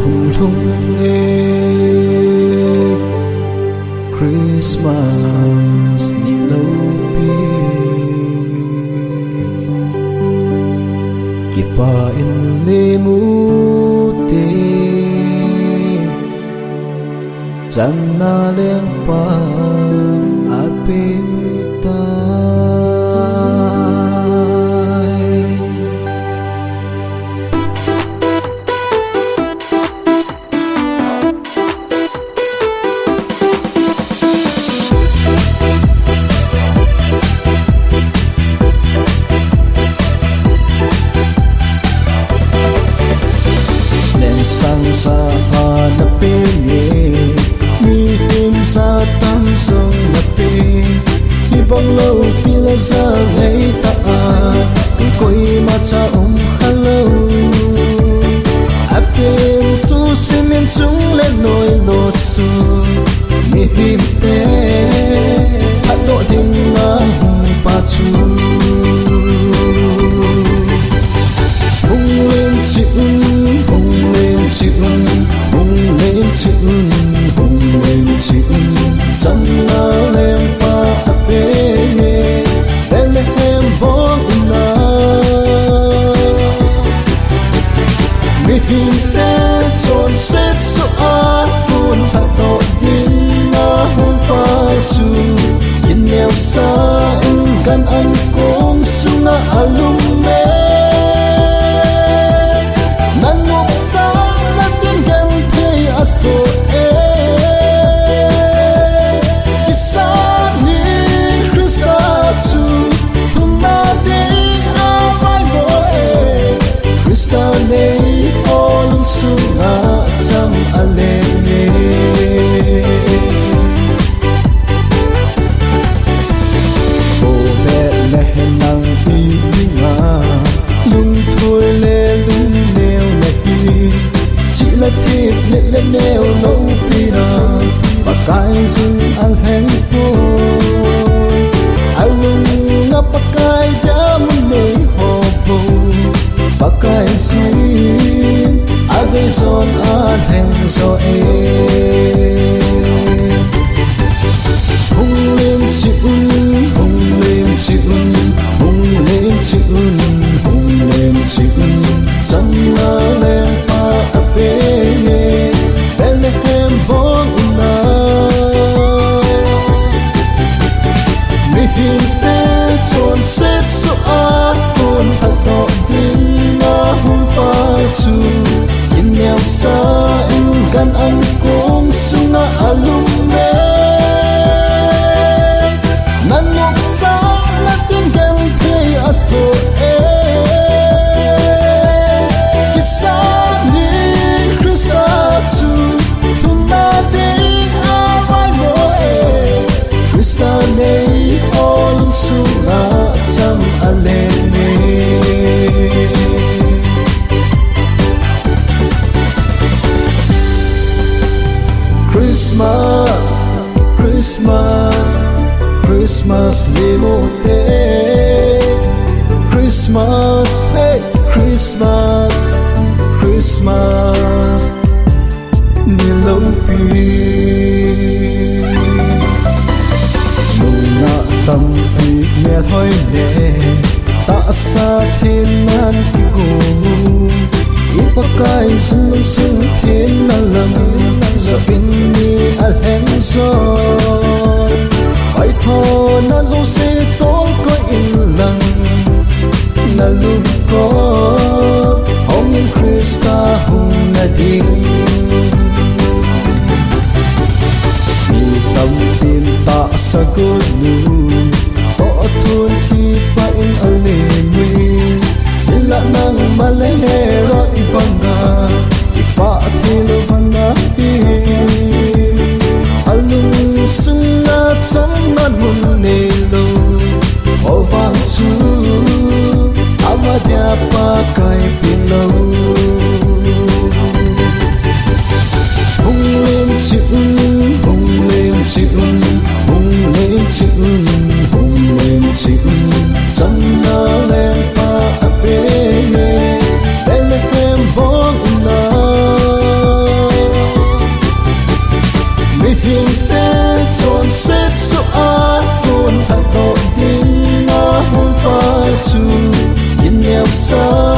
hùng lung Christmas ni lâu pi kipa in le mu te chẳng na leng pa aping tai sang sa na pingi mi him sa tam song na pi ibang lâu pila sa ngay ta koi ma cha hello akin tu simin chung le noi lo su mi him te ado ting na pa chu chẳng na lem pa ape Bethlehem born na mi him te chon set so a kun ta to din na hon pa chu yin neo sa in kan an kong sunga alum me nan nok sa na tin gan thei ato nei olum sunga cham ale o be le nang pi nga lung thui le lung neo le pi chỉ là thiệp le le neo no pi na ba kai sun al heng po alung nga pa kai ja mun nei ho po bakai sin agay son at heng so hung lim chi hung lim chi hung lim chi hung lim chi chẳng na lem pa ape Bethlehem born na mi him te chon set so a kun ato din hung pa chu yin neo sa in kan an kong sunga alum me nan nok sa na tin gan thei ato kisa ni Krista chu thun na ding a vai mo Krista nei olum sunga cham ale Christmas, Christmas, Christmas limote Christmas, hey, Christmas, Christmas nilopi Nuna tâm pi mel hoi ne ta sa thiên nan ki go ipakai sun sun thiên na lam sa bin ni al heng so ai tho na zo se tol ko in lang na lu ko hong in Krista hung na ding mi tâm tin ta sa good news to thun ki pa in ale mi la nang male ro ibanga ipa thilo banga pi alung sunna cham na mun ne lo o vang chu amadya pa kai pin lo hung lim chi hung lim chi hung lim chi hung lim chi cham na le pa ape Bethlehem sâu